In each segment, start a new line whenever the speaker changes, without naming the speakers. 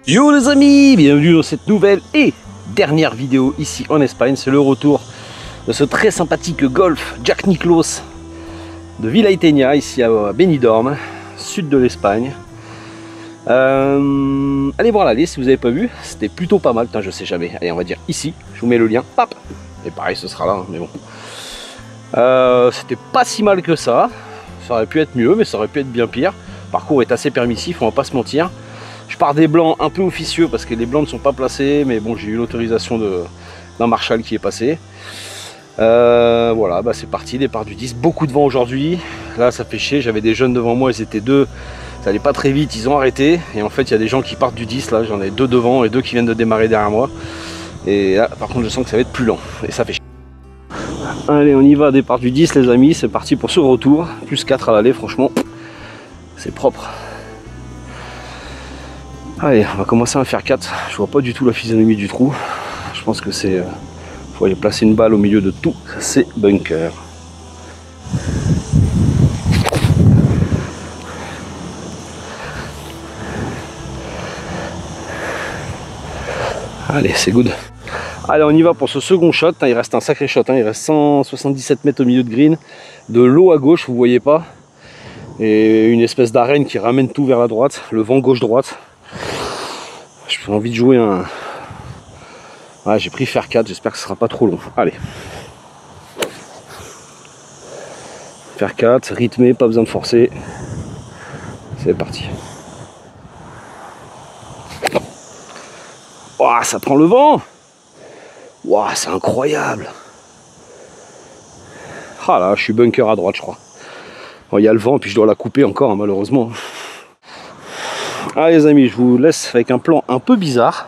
Yo les amis, bienvenue dans cette nouvelle et dernière vidéo ici en Espagne. C'est le retour de ce très sympathique golf Jack Nicklaus de Villaiteña, ici à Benidorm, sud de l'Espagne. Allez voir la liste si vous n'avez pas vu, c'était plutôt pas mal. Putain, je sais jamais. Allez, on va dire ici, je vous mets le lien, pap. Et pareil, ce sera là, hein, mais bon. C'était pas si mal que ça. Ça aurait pu être mieux, mais ça aurait pu être bien pire. Le parcours est assez permissif, on va pas se mentir. Je pars des blancs un peu officieux parce que les blancs ne sont pas placés, mais bon, j'ai eu l'autorisation d'un marshal qui est passé. Voilà, bah c'est parti, départ du 10. Beaucoup de vent aujourd'hui. Là, ça fait chier. J'avais des jeunes devant moi, ils étaient deux. Ça allait pas très vite, ils ont arrêté. Et en fait, il y a des gens qui partent du 10. Là, j'en ai deux devant et deux qui viennent de démarrer derrière moi. Et là, par contre, je sens que ça va être plus lent. Et ça fait chier. Allez, on y va, départ du 10, les amis. C'est parti pour ce retour. Plus 4 à l'aller, franchement, c'est propre. Allez, on va commencer à faire 4. Je vois pas du tout la physionomie du trou. Je pense que c'est... faut aller placer une balle au milieu de tous ces bunkers. Allez, c'est good. Allez, on y va pour ce second shot. Il reste un sacré shot. Il reste 177 mètres au milieu de green. De l'eau à gauche, vous voyez pas. Et une espèce d'arène qui ramène tout vers la droite. Le vent gauche-droite. J'ai envie de jouer un... Ouais, j'ai pris faire 4, j'espère que ce sera pas trop long. Allez. Faire 4, rythmé, pas besoin de forcer. C'est parti. Ouah, ça prend le vent. Ouah, c'est incroyable. Ah là, je suis bunker à droite, je crois. Bon, il y a le vent, puis je dois la couper encore, hein, malheureusement. Allez les amis, je vous laisse avec un plan un peu bizarre.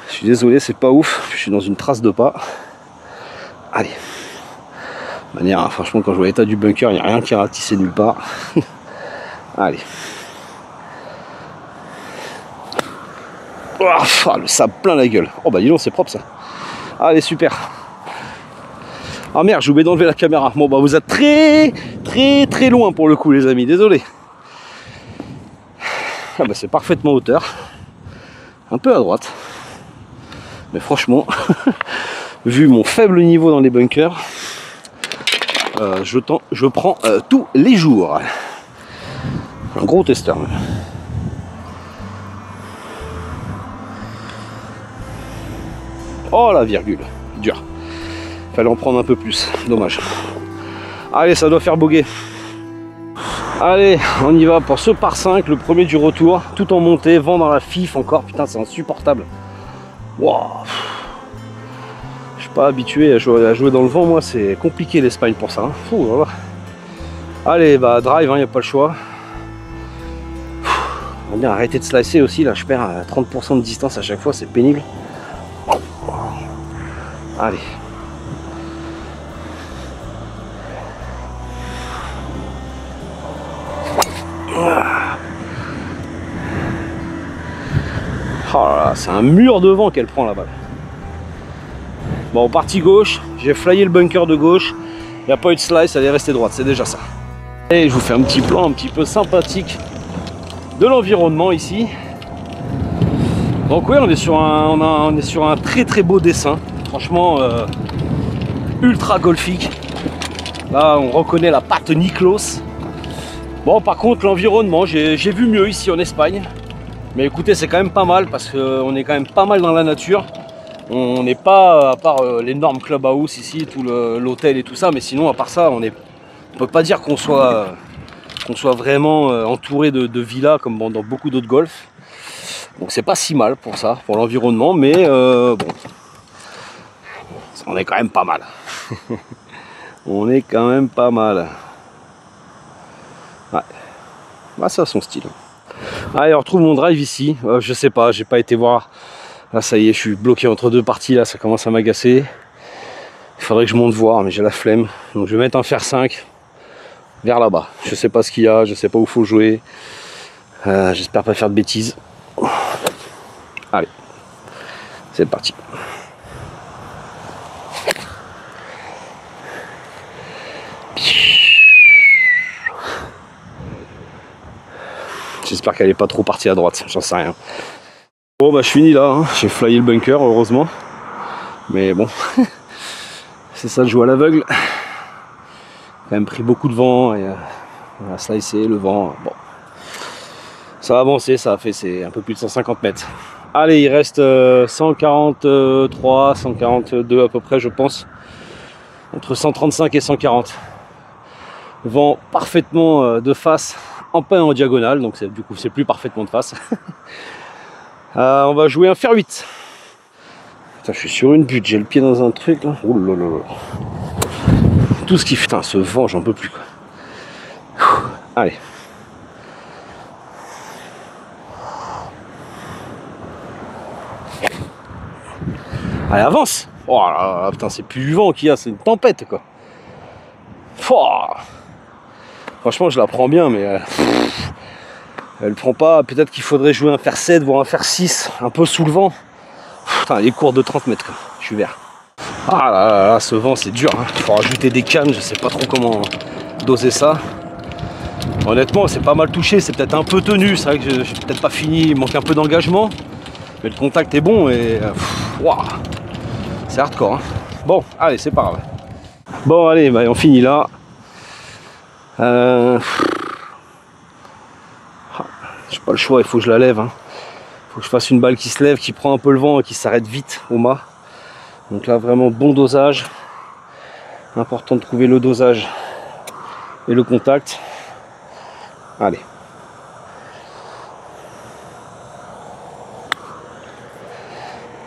Je suis désolé, c'est pas ouf. Je suis dans une trace de pas. Allez. De manière, franchement, quand je vois l'état du bunker, il n'y a rien qui est ratissé nulle part. Allez. Oh, le sable plein la gueule. Oh bah dis donc, c'est propre ça. Allez, super. Ah merde, j'ai oublié d'enlever la caméra. Bon bah vous êtes très loin pour le coup les amis, désolé. Ah bah c'est parfaitement hauteur. Un peu à droite. Mais franchement, vu mon faible niveau dans les bunkers, je prends tous les jours. Un gros testeur. Oh la virgule, dur. Fallait en prendre un peu plus, dommage. Allez, ça doit faire boguer. Allez, on y va pour ce par 5, le premier du retour, tout en montée, vent dans la fif encore, putain c'est insupportable. Wow. Je suis pas habitué à jouer dans le vent, moi c'est compliqué l'Espagne pour ça. Hein. Fou, voilà. Allez, bah drive, il n'y a pas le choix. On va bien arrêter de slicer aussi, là je perds à 30% de distance à chaque fois, c'est pénible. Allez. Oh là là, c'est un mur de vent qu'elle prend la balle. Bon, partie gauche, j'ai flyé le bunker de gauche. Il n'y a pas eu de slice, elle est restée droite, c'est déjà ça. Et je vous fais un petit plan un petit peu sympathique de l'environnement ici. Donc oui, on est sur un très beau dessin. Franchement, ultra golfique. Là, on reconnaît la patte Nicklaus. Bon, par contre, l'environnement, j'ai vu mieux ici en Espagne. Mais écoutez, c'est quand même pas mal parce qu'on est quand même pas mal dans la nature. On n'est pas, à part l'énorme clubhouse ici, tout l'hôtel et tout ça, mais sinon, à part ça, on peut pas dire qu'on soit vraiment entouré de villas comme dans beaucoup d'autres golfs. Donc c'est pas si mal pour ça, pour l'environnement, mais bon, on est quand même pas mal. On est quand même pas mal. Ouais, bah, ça a son style. Allez, on retrouve mon drive ici. Je sais pas, j'ai pas été voir. Là, ça y est, je suis bloqué entre deux parties. Là, ça commence à m'agacer. Il faudrait que je monte voir, mais j'ai la flemme. Donc, je vais mettre un fer 5 vers là-bas. Je sais pas ce qu'il y a, je sais pas où faut jouer. J'espère pas faire de bêtises. Allez, c'est parti. J'espère qu'elle n'est pas trop partie à droite, j'en sais rien. Bon bah je finis là, hein. J'ai flyé le bunker heureusement. Mais bon, c'est ça de jouer à l'aveugle. Quand même pris beaucoup de vent et on a slicé le vent. Bon, ça a avancé, ça a fait c'est un peu plus de 150 mètres. Allez, il reste 143, 142 à peu près je pense. Entre 135 et 140. Vent parfaitement de face, en pas en diagonale, donc du coup c'est plus parfaitement de face. On va jouer un fer 8. Putain, je suis sur une butte, j'ai le pied dans un truc là. Oh là là. Tout ce qui fait, ce vent, j'en peux plus quoi. Allez. Allez, avance. Oh là là, putain, c'est plus du vent qu'il y a, c'est une tempête quoi. Pouah. Franchement, je la prends bien, mais elle prend pas. Peut-être qu'il faudrait jouer un fer 7, voire un fer 6, un peu sous le vent. Putain, les cours de 30 mètres quoi. Je suis vert. Ah là là, là ce vent c'est dur, hein. Il faut rajouter des cannes, je sais pas trop comment doser ça. Honnêtement c'est pas mal touché, c'est peut-être un peu tenu, c'est vrai que j'ai peut-être pas fini, il manque un peu d'engagement. Mais le contact est bon et wow, c'est hardcore, hein. Bon, allez c'est pas grave. Bon allez, bah, on finit là. J'ai pas le choix, il faut que je la lève, hein. Faut que je fasse une balle qui se lève, qui prend un peu le vent et qui s'arrête vite au mât. Donc là vraiment bon dosage. Important de trouver le dosage et le contact. Allez.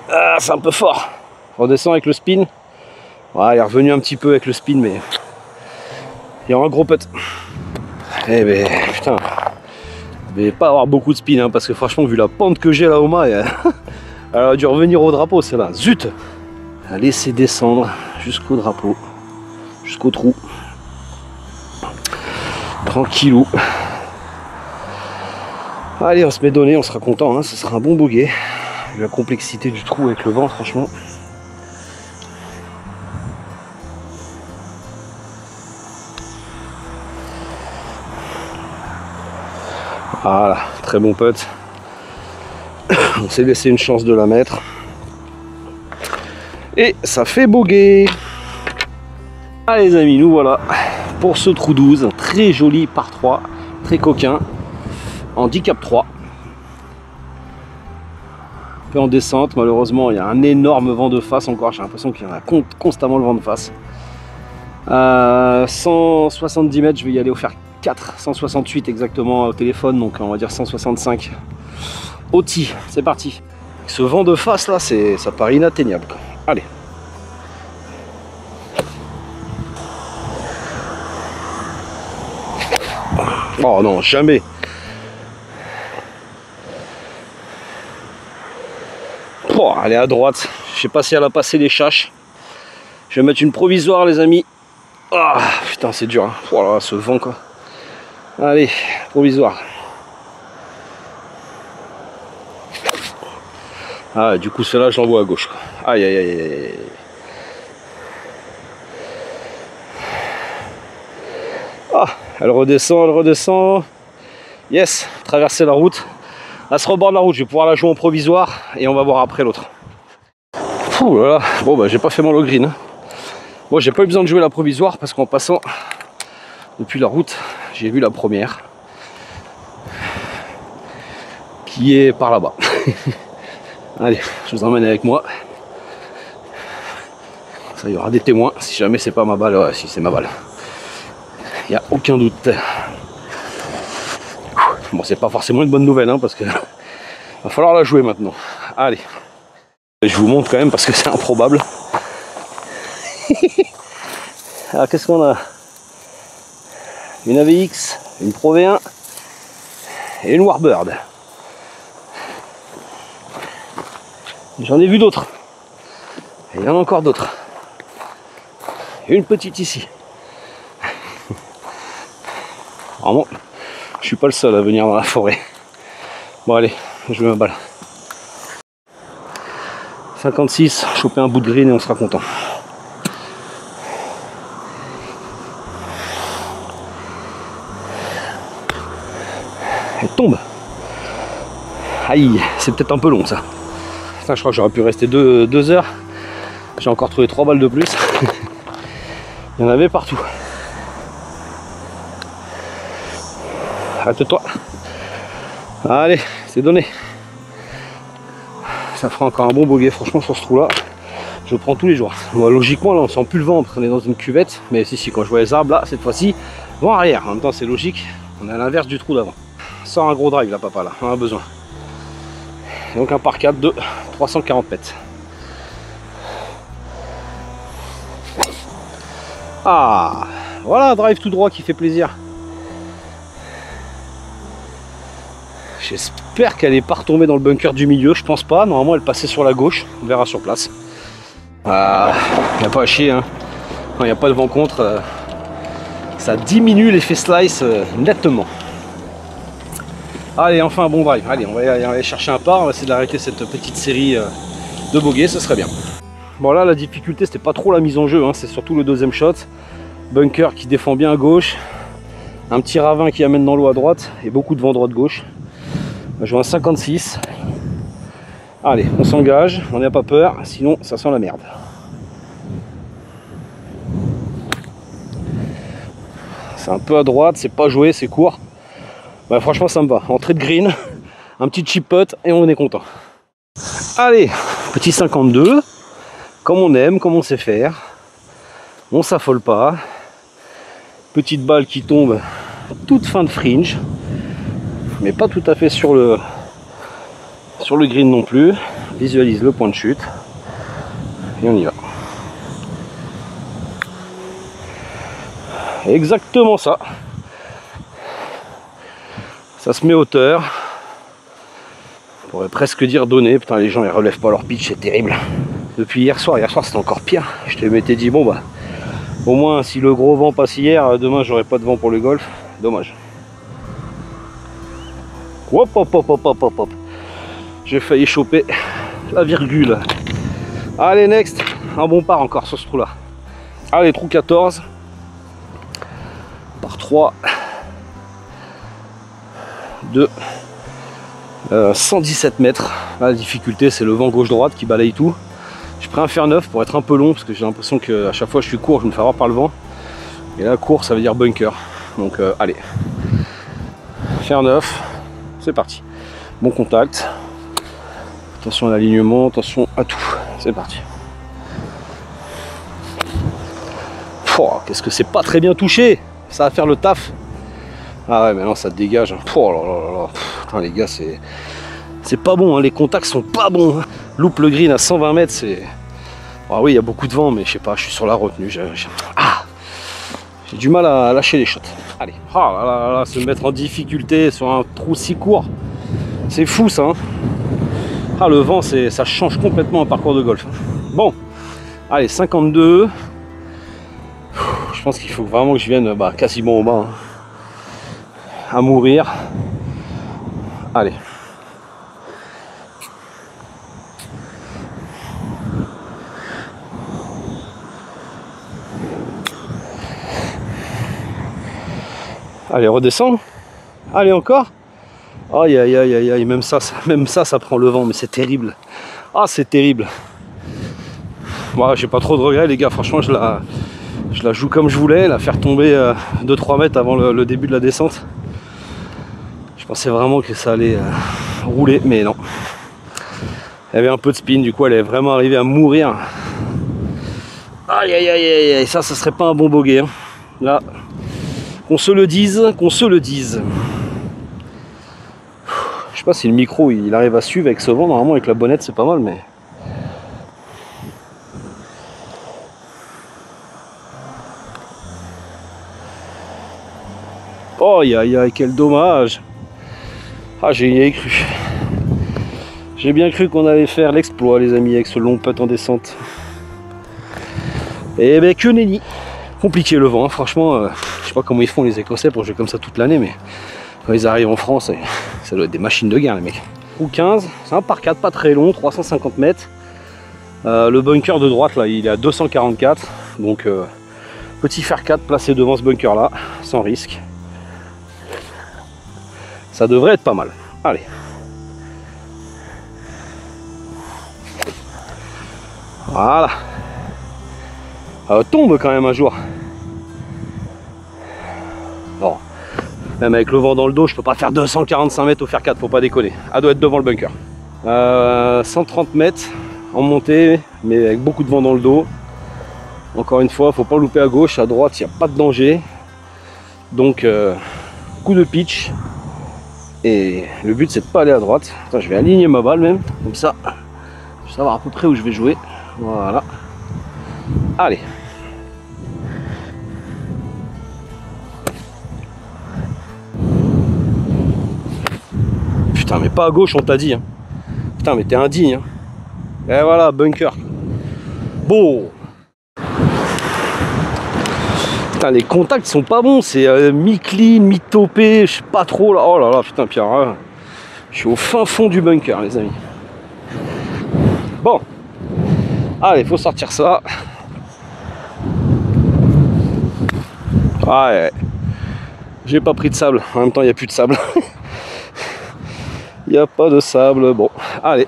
Ah, c'est un peu fort. Redescend avec le spin. Ouais, il est revenu un petit peu avec le spin, mais il y a un gros putt. Eh ben putain. Je vais pas avoir beaucoup de spin, hein, parce que franchement vu la pente que j'ai là au mât, elle a dû revenir au drapeau celle-là. Zut. À laisser descendre jusqu'au drapeau, jusqu'au trou. Tranquillou. Allez, on se met donné, on sera content, hein, ce sera un bon bogey. La complexité du trou avec le vent, franchement. Voilà, très bon putt. On s'est laissé une chance de la mettre. Et ça fait bogey. Allez les amis, nous voilà pour ce trou 12, un très joli par 3, très coquin, handicap 3. Un peu en descente, malheureusement il y a un énorme vent de face encore, j'ai l'impression qu'il y en a constamment le vent de face. 170 mètres, je vais y aller au fer 4, 168 exactement au téléphone, donc on va dire 165 au tee, c'est parti. Ce vent de face là, ça paraît inatteignable quoi. Allez. Oh non, jamais. Oh, elle est à droite. Je sais pas si elle a passé les chaches. Je vais mettre une provisoire les amis. Ah putain c'est dur, hein. Oh là là, ce vent quoi. Allez, provisoire. Ah du coup celle-là je l'envoie à gauche quoi. Aïe aïe aïe aïe. Ah, elle redescend, elle redescend. Yes, traverser la route. Elle se reborde la route, je vais pouvoir la jouer en provisoire et on va voir après l'autre. Ouh là là, bon bah j'ai pas fait mal au green, hein. Bon, j'ai pas eu besoin de jouer la provisoire parce qu'en passant depuis la route, j'ai vu la première qui est par là-bas. Allez, je vous emmène avec moi. Ça, il y aura des témoins si jamais c'est pas ma balle. Ouais, si c'est ma balle. Il n'y a aucun doute. Bon, c'est pas forcément une bonne nouvelle, hein, parce que va falloir la jouer maintenant. Allez. Je vous montre quand même parce que c'est improbable. Alors qu'est-ce qu'on a? Une AVX, une Pro V1 et une Warbird. J'en ai vu d'autres. Et il y en a encore d'autres. Une petite ici. Vraiment, je suis pas le seul à venir dans la forêt. Bon allez, je mets ma balle. 56, choper un bout de green et on sera content. Elle tombe. Aïe, c'est peut-être un peu long ça. Putain, je crois que j'aurais pu rester 2 heures. J'ai encore trouvé 3 balles de plus. Il y en avait partout. Arrête-toi. Allez, c'est donné. Ça fera encore un bon bogey, franchement, sur ce trou-là. Je prends tous les jours. Bon, logiquement, là, on sent plus le vent parce qu'on est dans une cuvette. Mais si, quand je vois les arbres, là, cette fois-ci, vent arrière. En même temps, c'est logique. On est à l'inverse du trou d'avant. Sors un gros drive, là, papa, là. On en a besoin. Donc, un par 4 de 340 mètres. Ah, voilà un drive tout droit qui fait plaisir. J'espère qu'elle n'est pas retombée dans le bunker du milieu. Je pense pas. Normalement, elle passait sur la gauche. On verra sur place. Ah, il n'y a pas à chier. Hein. Quand il n'y a pas de vent contre, ça diminue l'effet slice nettement. Allez, enfin un bon drive. Allez, on va aller chercher un par. On va essayer d'arrêter cette petite série de bogeys. Ce serait bien. Bon, là, la difficulté, c'était pas trop la mise en jeu. Hein. C'est surtout le deuxième shot. Bunker qui défend bien à gauche. Un petit ravin qui amène dans l'eau à droite. Et beaucoup de vent droite-gauche. Je joue un 56. Allez, on s'engage, on n'a pas peur, sinon ça sent la merde. C'est un peu à droite, c'est pas joué, c'est court. Bah, franchement, ça me va. Entrée de green, un petit chip putt et on est content. Allez, petit 52, comme on aime, comme on sait faire. On s'affole pas. Petite balle qui tombe toute fin de fringe. Mais pas tout à fait sur le green non plus. Visualise le point de chute et on y va. Exactement ça. Ça se met hauteur. On pourrait presque dire donner. Putain, les gens ils relèvent pas leur pitch, c'est terrible. Depuis hier soir c'était encore pire. Je te m'étais dit bon bah au moins si le gros vent passe hier, demain j'aurai pas de vent pour le golf. Dommage. Hop hop hop hop hop hop hop. J'ai failli choper la virgule. Allez, next. Un bon par encore sur ce trou là. Allez, trou 14 par 3 de 117 mètres. Là, la difficulté c'est le vent gauche-droite qui balaye tout. J'ai pris un fer 9 pour être un peu long parce que j'ai l'impression qu'à chaque fois je suis court je me fais avoir par le vent. Et là court ça veut dire bunker. Donc allez. Fer 9. C'est parti. Bon contact. Attention à l'alignement, attention à tout. C'est parti. Oh, qu'est-ce que c'est pas très bien touché. Ça va faire le taf. Ah ouais, mais non, ça dégage. Oh là là là. Putain, les gars, c'est pas bon. Hein. Les contacts sont pas bons. Hein. Loupe le green à 120 mètres, c'est... Ah oui, il y a beaucoup de vent, mais je sais pas, je suis sur la retenue. J'ai du mal à lâcher les shots. Allez. Oh là là là, se mettre en difficulté sur un trou si court. C'est fou ça. Hein. Ah, le vent, ça change complètement un parcours de golf. Bon, allez, 52. Je pense qu'il faut vraiment que je vienne quasiment au bas. Hein. À mourir. Allez. Allez, redescends. Allez, encore. Aïe aïe aïe aïe aïe, même ça prend le vent, mais c'est terrible. Ah, c'est terrible. Moi, j'ai pas trop de regrets, les gars. Franchement, je la joue comme je voulais, la faire tomber 2-3 mètres avant le début de la descente. Je pensais vraiment que ça allait rouler, mais non. Il y avait un peu de spin, du coup, elle est vraiment arrivée à mourir. Aïe aïe aïe aïe aïe, ça serait pas un bon bogey. Hein. Là, qu'on se le dise, qu'on se le dise. Je sais pas si le micro il arrive à suivre avec ce vent. Normalement avec la bonnette c'est pas mal, mais oh aïe aïe aïe, quel dommage. Ah, j'y ai cru. J'ai bien cru qu'on allait faire l'exploit, les amis, avec ce long putt en descente. Et ben que nenni. Compliqué le vent, hein. Franchement, je sais pas comment ils font les Écossais pour jouer comme ça toute l'année, mais quand ils arrivent en France, ça doit être des machines de guerre les mecs. Trou 15, c'est un par 4, pas très long, 350 mètres. Le bunker de droite là, il est à 244, donc petit fer 4 placé devant ce bunker là, sans risque. Ça devrait être pas mal. Allez. Voilà. Tombe quand même un jour. Bon. Même avec le vent dans le dos, je peux pas faire 245 mètres au fer 4, faut pas déconner. Elle doit être devant le bunker. 130 mètres en montée, mais avec beaucoup de vent dans le dos. Encore une fois, faut pas louper à gauche, à droite, il n'y a pas de danger. Donc, coup de pitch. Et le but, c'est de pas aller à droite. Attends, je vais aligner ma balle même, comme ça. Je vais savoir à peu près où je vais jouer. Voilà. Allez. Putain, mais pas à gauche, on t'a dit. Hein. Putain, mais t'es indigne. Hein. Et voilà, bunker. Bon. Putain, les contacts sont pas bons. C'est mi-clean, mi-topé. Je sais pas trop là. Oh là là, putain, Pierre. Hein. Je suis au fin fond du bunker, les amis. Bon. Allez, faut sortir ça. Ouais. J'ai pas pris de sable. En même temps, il n'y a plus de sable. Il n'y a pas de sable. Bon, allez.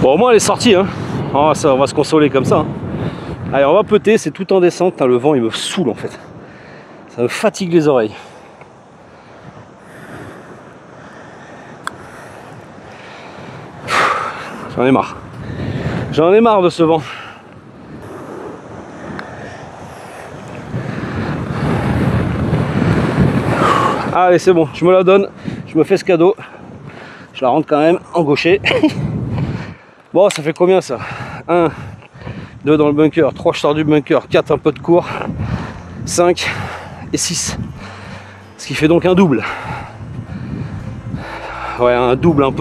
Bon, au moins, elle est sortie. Hein. Oh, ça, on va se consoler comme ça. Hein. Allez, on va peter. C'est tout en descente. Hein, le vent, il me saoule en fait. Ça me fatigue les oreilles. J'en ai marre. J'en ai marre de ce vent. Allez, c'est bon, je me la donne. Je me fais ce cadeau. Je la rentre quand même en gaucher. Bon, ça fait combien ça? 1, 2 dans le bunker, 3 je sors du bunker, 4 un peu de cours, 5 et 6. Ce qui fait donc un double. Ouais, un double un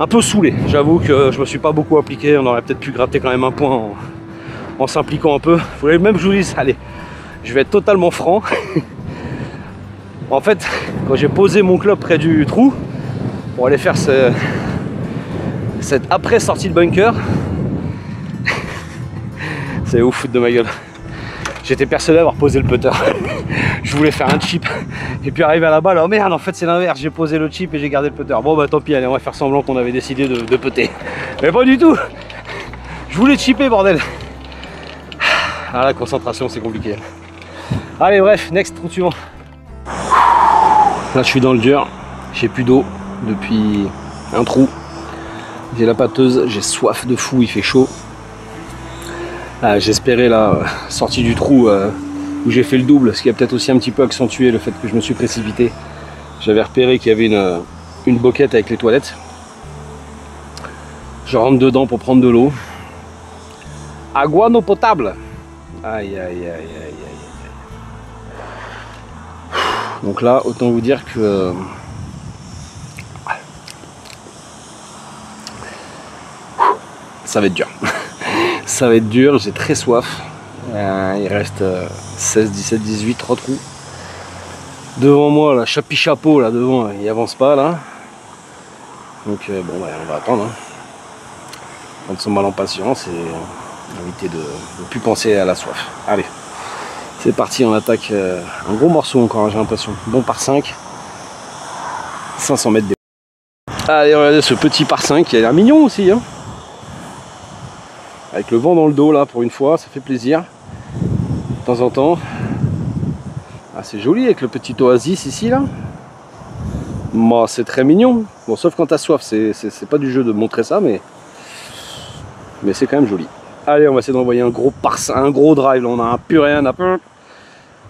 peu saoulé. J'avoue que je me suis pas beaucoup appliqué. On aurait peut-être pu gratter quand même un point en s'impliquant un peu. Il faudrait même que je vous dise, allez, je vais être totalement franc. En fait, quand j'ai posé mon club près du trou pour aller faire cette après sortie de bunker, c'est ouf, foutre de ma gueule. J'étais persuadé d'avoir posé le putter. Je voulais faire un chip et puis arriver à la balle, oh merde, en fait c'est l'inverse, j'ai posé le chip et j'ai gardé le putter. Bon bah tant pis, allez, on va faire semblant qu'on avait décidé de putter. Mais pas du tout. Je voulais chipper, bordel. Ah, la concentration c'est compliqué. Allez, bref, next, trou suivant. Là je suis dans le dur, j'ai plus d'eau depuis un trou. J'ai la pâteuse, j'ai soif de fou, il fait chaud. J'espérais la sortie du trou où j'ai fait le double, ce qui a peut-être aussi un petit peu accentué le fait que je me suis précipité. J'avais repéré qu'il y avait une boquette avec les toilettes. Je rentre dedans pour prendre de l'eau. Agua no potable. Aïe aïe aïe aïe aïe. Donc là, autant vous dire que ça va être dur. Ça va être dur, j'ai très soif. Il reste 16, 17, 18, 3 trous. Devant moi, là, chapeau là devant, il avance pas là. Donc bon, bah, on va attendre. Hein. Prendre son mal en patience et éviter de ne plus penser à la soif. Allez. C'est parti, on attaque un gros morceau encore, j'ai l'impression. Bon par 5. 500 mètres des... Allez, regardez ce petit par 5 qui a l'air mignon aussi. Hein. Avec le vent dans le dos là pour une fois, ça fait plaisir. De temps en temps. Ah, c'est joli avec le petit oasis ici là. Moi, c'est très mignon. Bon, sauf quand t'as soif, c'est pas du jeu de montrer ça, mais c'est quand même joli. Allez, on va essayer d'envoyer un gros drive. Là, on a un purée, un peu.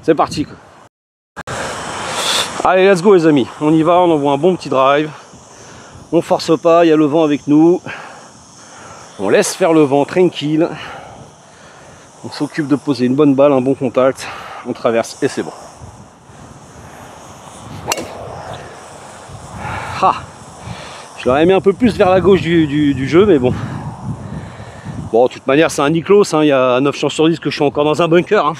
C'est parti quoi. Allez, let's go les amis. On y va, on envoie un bon petit drive. On force pas, il y a le vent avec nous. On laisse faire le vent tranquille. On s'occupe de poser une bonne balle, un bon contact. On traverse et c'est bon. Ah, je l'aurais mis un peu plus vers la gauche du jeu, mais bon. Bon, de toute manière, c'est un Niklos, hein, il y a 9 chances sur 10 que je suis encore dans un bunker. Hein.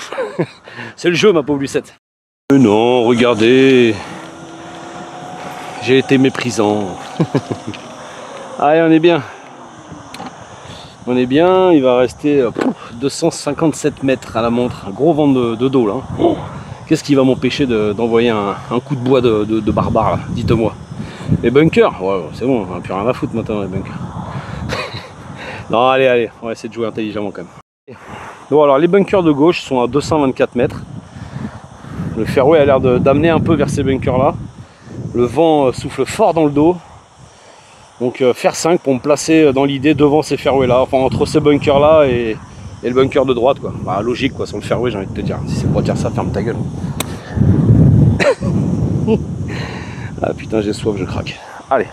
C'est le jeu, ma pauvre Lucette. Non, regardez. J'ai été méprisant. Allez, on est bien. On est bien, il va rester 257 mètres à la montre. Un gros vent de dos, là. Oh, qu'est-ce qui va m'empêcher d'envoyer un coup de bois de barbare, là? Dites-moi. Les bunkers, ouais, c'est bon, on n'a plus rien à foutre maintenant, les bunkers. Non, allez, allez, on va essayer de jouer intelligemment quand même. Bon, alors les bunkers de gauche sont à 224 mètres. Le fairway a l'air d'amener un peu vers ces bunkers là. Le vent souffle fort dans le dos. Donc faire 5 pour me placer dans l'idée devant ces fairways là, enfin entre ces bunkers là et le bunker de droite quoi. Bah, logique quoi, sur le fairway j'ai envie de te dire. Si c'est pour dire ça, ferme ta gueule. Ah putain, j'ai soif, je craque. Allez.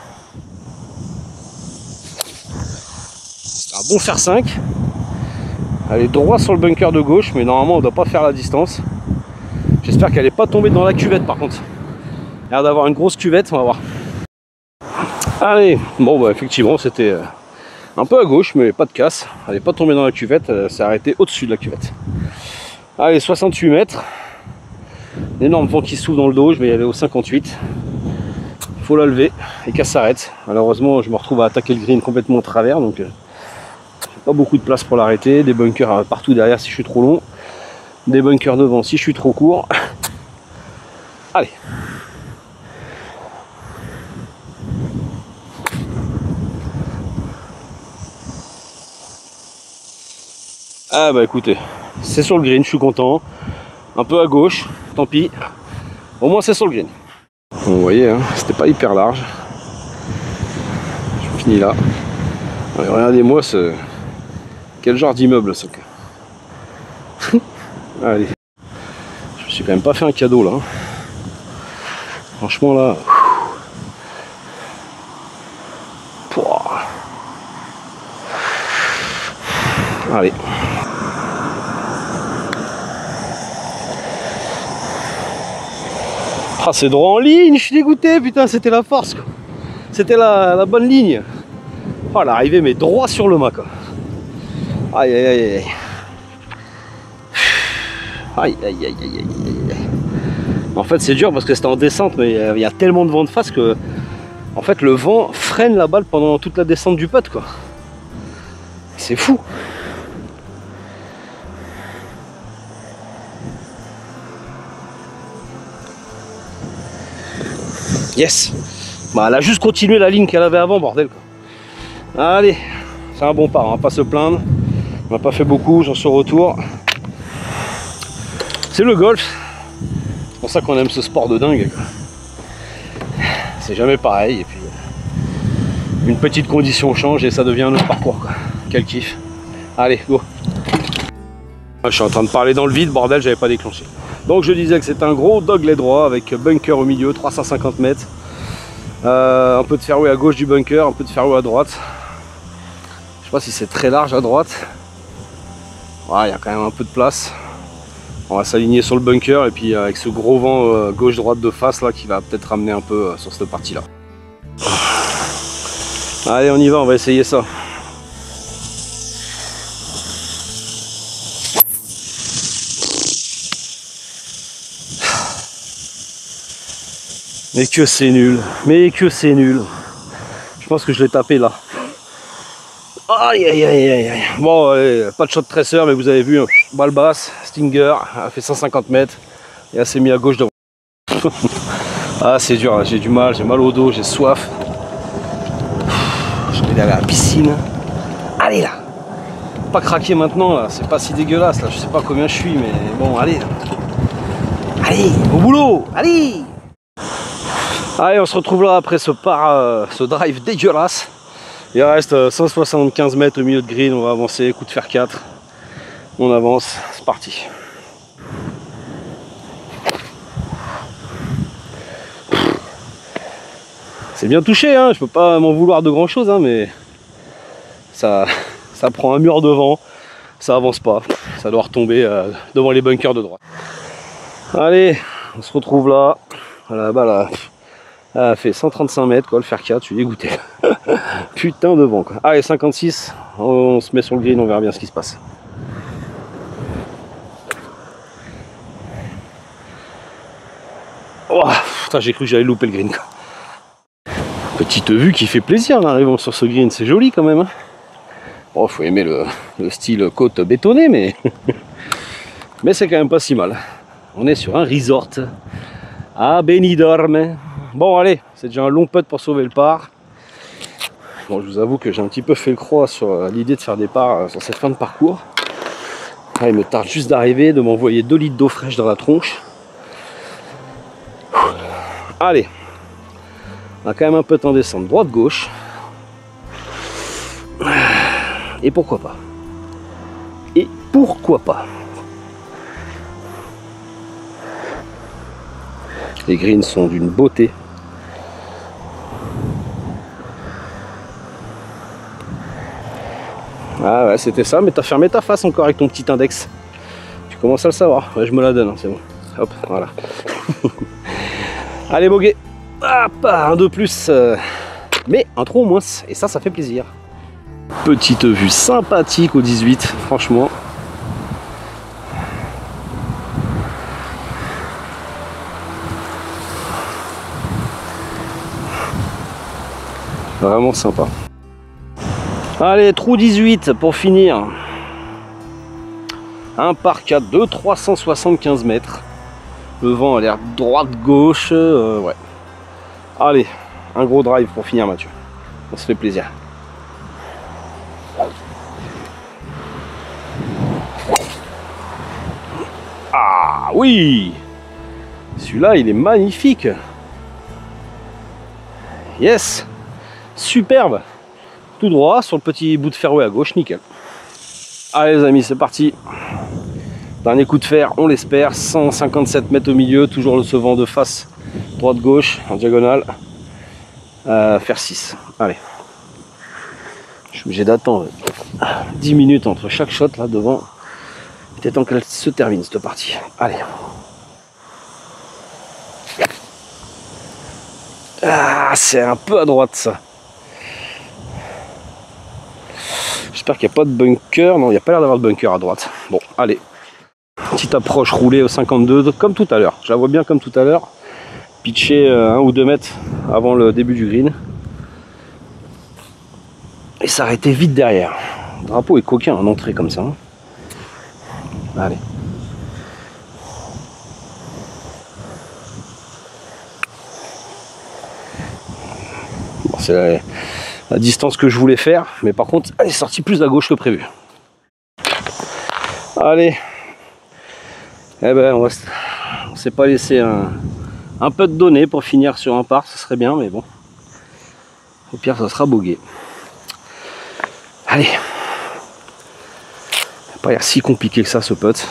Un bon faire 5. Allez droit sur le bunker de gauche, mais normalement on ne doit pas faire la distance. J'espère qu'elle n'est pas tombée dans la cuvette par contre. Il a l'air d'avoir une grosse cuvette, on va voir. Allez, bon bah effectivement c'était un peu à gauche mais pas de casse. Elle n'est pas tombée dans la cuvette, elle s'est arrêtée au-dessus de la cuvette. Allez, 68 mètres. L'énorme vent qui souffle dans le dos, je vais y aller au 58. Il faut la lever et qu'elle s'arrête. Malheureusement je me retrouve à attaquer le green complètement au travers, donc j'ai pas beaucoup de place pour l'arrêter. Des bunkers partout derrière si je suis trop long. Des bunkers devant si je suis trop court. Allez. Ah bah écoutez, c'est sur le green, je suis content. Un peu à gauche, tant pis. Au moins c'est sur le green. Bon, vous voyez, hein, c'était pas hyper large. Je finis là. Alors, regardez-moi ce... Quel genre d'immeuble ça. Allez. Je me suis quand même pas fait un cadeau là. Franchement là. Pouah. Allez. Ah, c'est droit en ligne, je suis dégoûté, putain, c'était la force quoi. C'était la bonne ligne. Oh, l'arrivée mais droit sur le mât quoi. Aïe aïe aïe aïe. Aïe aïe aïe aïe aïe. En fait c'est dur parce que c'était en descente, mais il y a tellement de vent de face que en fait le vent freine la balle pendant toute la descente du putt quoi. C'est fou. Yes. Bah elle a juste continué la ligne qu'elle avait avant, bordel quoi. Allez, c'est un bon part, on va pas se plaindre. On n'a pas fait beaucoup, j'en suis au retour. C'est le golf. C'est pour ça qu'on aime ce sport de dingue. C'est jamais pareil. Et puis une petite condition change et ça devient un autre parcours quoi. Quel kiff. Allez, go. Je suis en train de parler dans le vide, bordel, j'avais pas déclenché. Donc je disais que c'est un gros dogleg droit avec bunker au milieu, 350 mètres. Un peu de fairway à gauche du bunker, un peu de fairway à droite. Je sais pas si c'est très large à droite. Ouais, il y a quand même un peu de place. On va s'aligner sur le bunker et puis avec ce gros vent gauche-droite de face là qui va peut-être ramener un peu sur cette partie là. Allez, on y va, on va essayer ça. Mais que c'est nul, mais que c'est nul. Je pense que je l'ai tapé là. Aïe aïe aïe aïe aïe. Bon, allez, pas de shot tracer, mais vous avez vu, balle basse, Stinger, a fait 150 mètres et elle s'est mise à gauche devant. Ah, c'est dur, j'ai du mal, j'ai mal au dos, j'ai soif. Je vais aller à la piscine. Allez là. Pas craquer maintenant là, c'est pas si dégueulasse là, je sais pas combien je suis, mais bon, allez. Allez, au boulot, allez. Allez, on se retrouve là après ce drive dégueulasse. Il reste 175 mètres au milieu de green, on va avancer, coup de fer 4. On avance, c'est parti. C'est bien touché, hein, je peux pas m'en vouloir de grand chose, hein, mais ça prend un mur devant, ça avance pas, ça doit retomber devant les bunkers de droite. Allez, on se retrouve là, là-bas là. Elle a fait 135 mètres quoi, le fer 4, je suis dégoûté. Putain de vent quoi. Allez, 56, on se met sur le green, on verra bien ce qui se passe. Oh, putain, j'ai cru que j'allais louper le green quoi. Petite vue qui fait plaisir en arrivant sur ce green, c'est joli quand même. Hein. Bon, faut aimer le style côte bétonné, mais mais c'est quand même pas si mal. On est sur un resort à Benidorm. Bon allez, c'est déjà un long putt pour sauver le par. Bon, je vous avoue que j'ai un petit peu fait le croix sur l'idée de faire des parts sur cette fin de parcours. Ah, il me tarde juste d'arriver, de m'envoyer 2 litres d'eau fraîche dans la tronche. Allez, on a quand même un peu de temps de descendre. Droite-gauche. Et pourquoi pas? Et pourquoi pas? Les greens sont d'une beauté. Ah ouais, c'était ça, mais t'as fermé ta face encore avec ton petit index. Tu commences à le savoir. Ouais, je me la donne, hein, c'est bon. Hop, voilà. Allez, Boguet. Hop, un de plus. Mais un trou au moins. Et ça fait plaisir. Petite vue sympathique au 18, franchement. Vraiment sympa. Allez, trou 18 pour finir. Un par 4 de 375 mètres. Le vent a l'air droite-gauche. Ouais. Allez, un gros drive pour finir, Mathieu. On se fait plaisir. Ah oui! Celui-là, il est magnifique. Yes! Superbe! Tout droit sur le petit bout de fairway à gauche, nickel. Allez les amis, c'est parti. Dernier coup de fer, on l'espère. 157 mètres au milieu, toujours ce vent de face, droite-gauche, en diagonale. Faire 6. Allez. Je suis obligé d'attendre 10 minutes entre chaque shot là devant. Peut-être temps qu'elle se termine cette partie. Allez. Ah, c'est un peu à droite ça. J'espère qu'il n'y a pas de bunker. Non, il n'y a pas l'air d'avoir de bunker à droite. Bon, allez. Petite approche roulée au 52, comme tout à l'heure. Je la vois bien comme tout à l'heure. Pitché 1 ou 2 mètres avant le début du green. Et s'arrêter vite derrière. Le drapeau est coquin en entrée comme ça. Hein. Allez. Bon, c'est la distance que je voulais faire, mais par contre elle est sortie plus à gauche que prévu. Allez, eh ben on s'est pas laissé un peu de données pour finir sur un par, ce serait bien, mais bon, au pire ça sera bogué. Allez, il n'a pas l'air si compliqué que ça ce putt.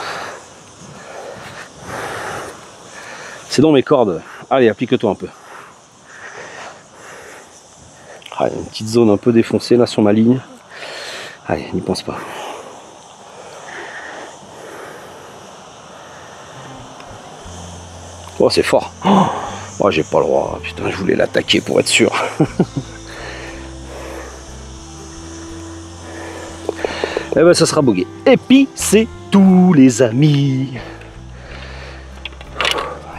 C'est dans mes cordes. Allez, applique-toi un peu. Ah, il y a une petite zone un peu défoncée là sur ma ligne. Allez, n'y pense pas. Oh, c'est fort. Oh, j'ai pas le droit. Putain, je voulais l'attaquer pour être sûr. Eh ben, ça sera bogué. Et puis, c'est tout, les amis.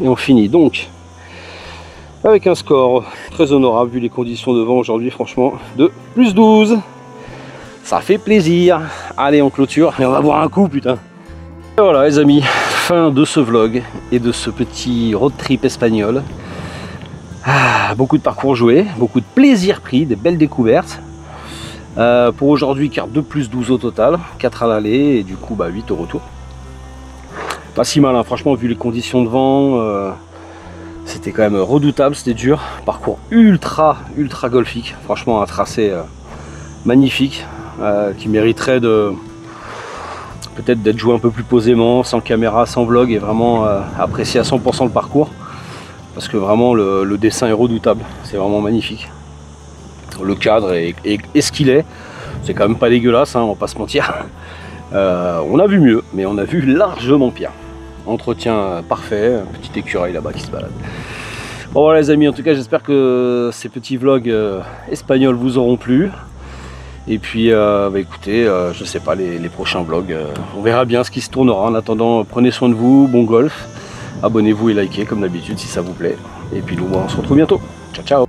Et on finit donc avec un score très honorable vu les conditions de vent aujourd'hui, franchement, de plus 12. Ça fait plaisir. Allez, on clôture et on va boire un coup, putain. Et voilà les amis, fin de ce vlog et de ce petit road trip espagnol. Ah, beaucoup de parcours joués, beaucoup de plaisir pris, des belles découvertes. Pour aujourd'hui, carte de plus 12 au total, 4 à l'aller et du coup 8 au retour. Pas si mal, hein, franchement, vu les conditions de vent. C'était quand même redoutable, c'était dur. Parcours ultra golfique. Franchement, un tracé magnifique qui mériterait de peut-être d'être joué un peu plus posément, sans caméra, sans vlog, et vraiment apprécier à 100% le parcours. Parce que vraiment, le dessin est redoutable. C'est vraiment magnifique. Le cadre est ce qu'il est. C'est quand même pas dégueulasse, hein, on va pas se mentir. On a vu mieux, mais on a vu largement pire. Entretien parfait, un petit écureuil là-bas qui se balade. Bon voilà les amis, en tout cas j'espère que ces petits vlogs espagnols vous auront plu. Et puis écoutez, je sais pas, les prochains vlogs, on verra bien ce qui se tournera. En attendant, prenez soin de vous, bon golf. Abonnez-vous et likez comme d'habitude si ça vous plaît. Et puis nous on se retrouve bientôt. Ciao ciao.